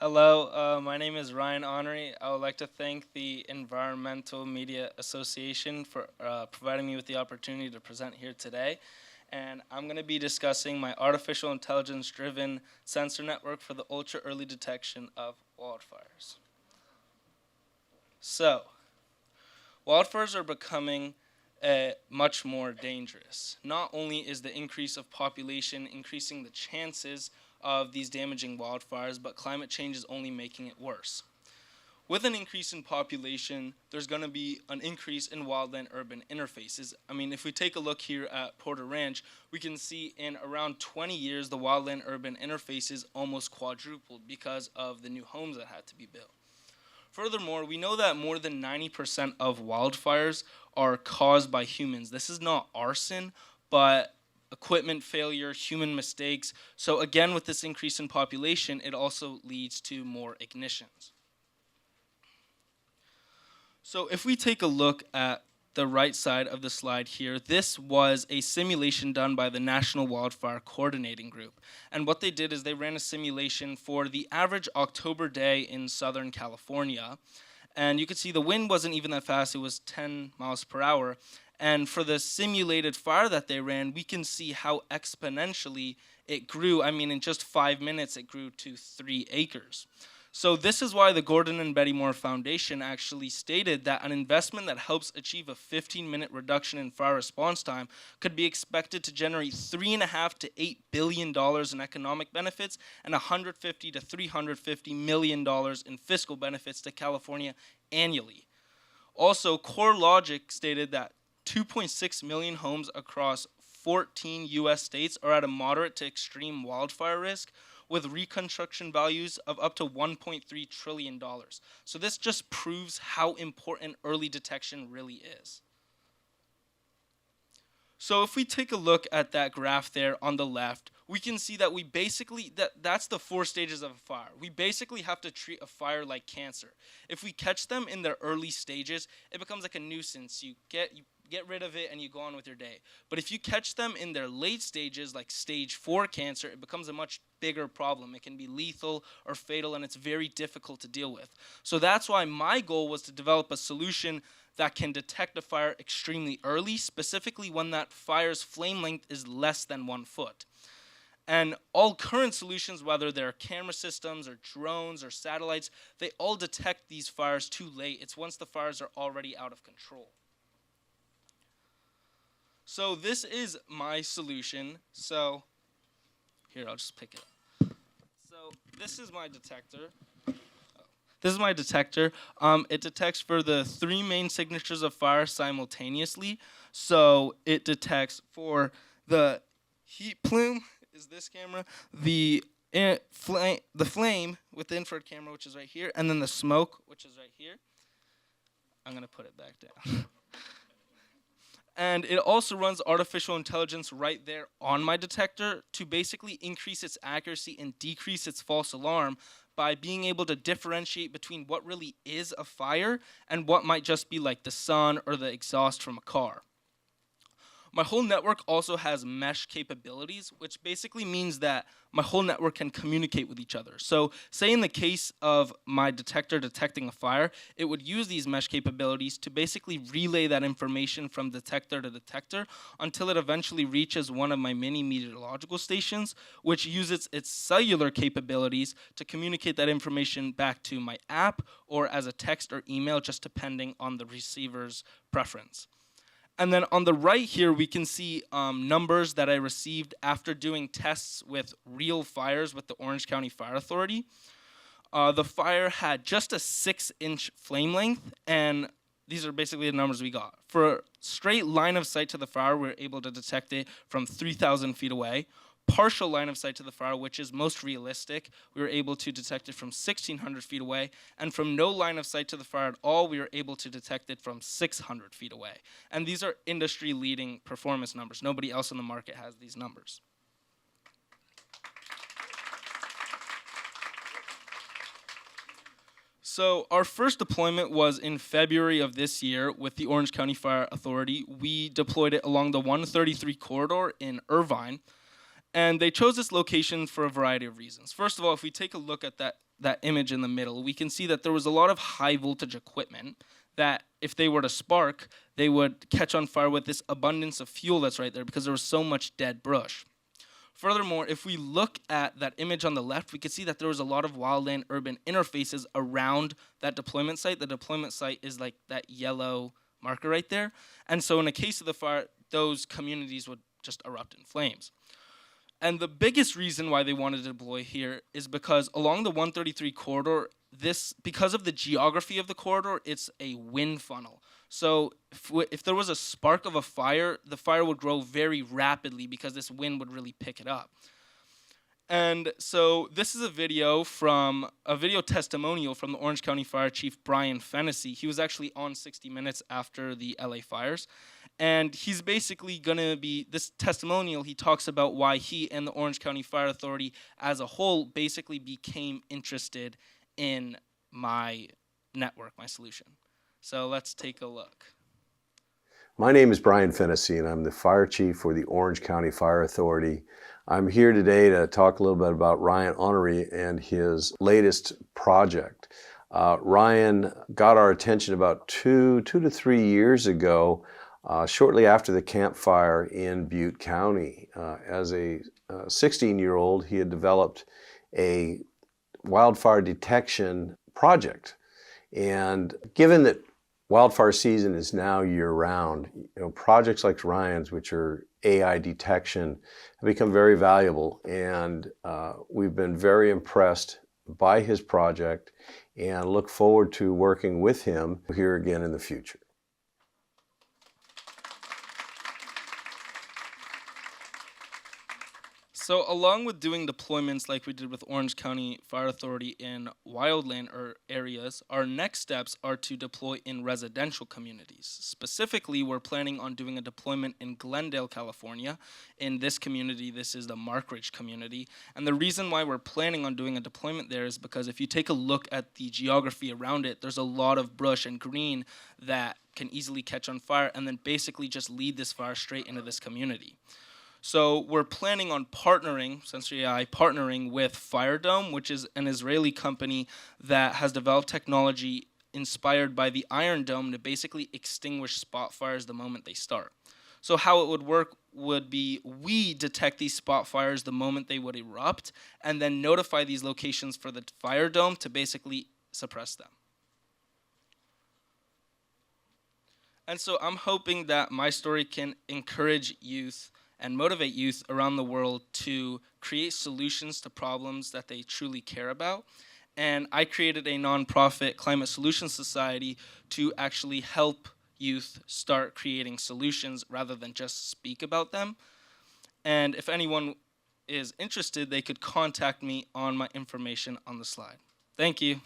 Hello, my name is Ryan Honary. I would like to thank the Environmental Media Association for providing me with the opportunity to present here today. And I'm going to be discussing my artificial intelligence-driven sensor network for the ultra-early detection of wildfires. So, wildfires are becoming much more dangerous. Not only is the increase of population increasing the chances of these damaging wildfires, but climate change is only making it worse. With an increase in population, there's going to be an increase in wildland-urban interfaces. I mean, if we take a look here at Porter Ranch, we can see in around 20 years, the wildland-urban interfaces almost quadrupled because of the new homes that had to be built. Furthermore, we know that more than 90% of wildfires are caused by humans. This is not arson, but equipment failure, human mistakes. So again, with this increase in population, it also leads to more ignitions. So if we take a look at the right side of the slide here, this was a simulation done by the National Wildfire Coordinating Group. And what they did is they ran a simulation for the average October day in Southern California. And you could see the wind wasn't even that fast, it was 10 miles per hour. And for the simulated fire that they ran, we can see how exponentially it grew. I mean, in just 5 minutes, it grew to 3 acres. So this is why the Gordon and Betty Moore Foundation actually stated that an investment that helps achieve a 15-minute reduction in fire response time could be expected to generate $3.5 to $8 billion in economic benefits and $150 to $350 million in fiscal benefits to California annually. Also, CoreLogic stated that 2.6 million homes across 14 U.S. states are at a moderate to extreme wildfire risk, with reconstruction values of up to $1.3 trillion. So this just proves how important early detection really is. So if we take a look at that graph there on the left, we can see that that's the 4 stages of a fire. We basically have to treat a fire like cancer. If we catch them in their early stages, it becomes like a nuisance. You get rid of it and you go on with your day. But if you catch them in their late stages, like stage 4 cancer, it becomes a much bigger problem. It can be lethal or fatal, and it's very difficult to deal with. So that's why my goal was to develop a solution that can detect a fire extremely early, specifically when that fire's flame length is less than 1 foot. And all current solutions, whether they're camera systems or drones or satellites, they all detect these fires too late. It's once the fires are already out of control. So this is my solution. So here, I'll just pick it up. So this is my detector. This is my detector. It detects for the 3 main signatures of fire simultaneously. So it detects for the heat plume, is this camera, the flame with the infrared camera, which is right here, and then the smoke, which is right here. I'm going to put it back down. And it also runs artificial intelligence right there on my detector to basically increase its accuracy and decrease its false alarm by being able to differentiate between what really is a fire and what might just be like the sun or the exhaust from a car. My whole network also has mesh capabilities, which basically means that my whole network can communicate with each other. So say in the case of my detector detecting a fire, it would use these mesh capabilities to basically relay that information from detector to detector until it eventually reaches one of my mini meteorological stations, which uses its cellular capabilities to communicate that information back to my app or as a text or email, just depending on the receiver's preference. And then on the right here, we can see numbers that I received after doing tests with real fires with the Orange County Fire Authority. The fire had just a 6-inch flame length, and these are basically the numbers we got. For a straight line of sight to the fire, we were able to detect it from 3,000 feet away. Partial line of sight to the fire, which is most realistic, we were able to detect it from 1,600 feet away. And from no line of sight to the fire at all, we were able to detect it from 600 feet away. And these are industry-leading performance numbers. Nobody else in the market has these numbers. So our first deployment was in February of this year with the Orange County Fire Authority. We deployed it along the 133 corridor in Irvine. And they chose this location for a variety of reasons. First of all, if we take a look at that image in the middle, we can see that there was a lot of high voltage equipment that if they were to spark, they would catch on fire with this abundance of fuel that's right there because there was so much dead brush. Furthermore, if we look at that image on the left, we can see that there was a lot of wildland-urban interfaces around that deployment site. The deployment site is like that yellow marker right there. And so in the case of the fire, those communities would just erupt in flames. And the biggest reason why they wanted to deploy here is because along the 133 corridor, because of the geography of the corridor, it's a wind funnel. So if there was a spark of a fire, the fire would grow very rapidly because this wind would really pick it up. And so this is a video testimonial from the Orange County Fire Chief Ryan Honary. He was actually on 60 Minutes after the LA fires. And he's basically going to be, this testimonial, he talks about why he and the Orange County Fire Authority as a whole basically became interested in my network, my solution. So let's take a look. My name is Ryan Honary, and I'm the Fire Chief for the Orange County Fire Authority. I'm here today to talk a little bit about Ryan Honary and his latest project. Ryan got our attention about two to 3 years ago, shortly after the Camp Fire in Butte County. As a 16-year-old, he had developed a wildfire detection project. And given that wildfire season is now year-round, projects like Ryan's, which are AI detection, have become very valuable. And we've been very impressed by his project and look forward to working with him here again in the future. So along with doing deployments like we did with Orange County Fire Authority in wildland areas, our next steps are to deploy in residential communities. Specifically, we're planning on doing a deployment in Glendale, California. In this community, this is the Mark Ridge community. And the reason why we're planning on doing a deployment there is because if you take a look at the geography around it, there's a lot of brush and green that can easily catch on fire and then basically just lead this fire straight into this community. So we're planning on partnering, Sensory AI, partnering with FireDome, which is an Israeli company that has developed technology inspired by the Iron Dome to basically extinguish spot fires the moment they start. So how it would work would be we detect these spot fires the moment they would erupt and then notify these locations for the FireDome to basically suppress them. And so I'm hoping that my story can encourage youth and motivate youth around the world to create solutions to problems that they truly care about. And I created a nonprofit Climate Solutions Society to actually help youth start creating solutions rather than just speak about them. And if anyone is interested, they could contact me on my information on the slide. Thank you.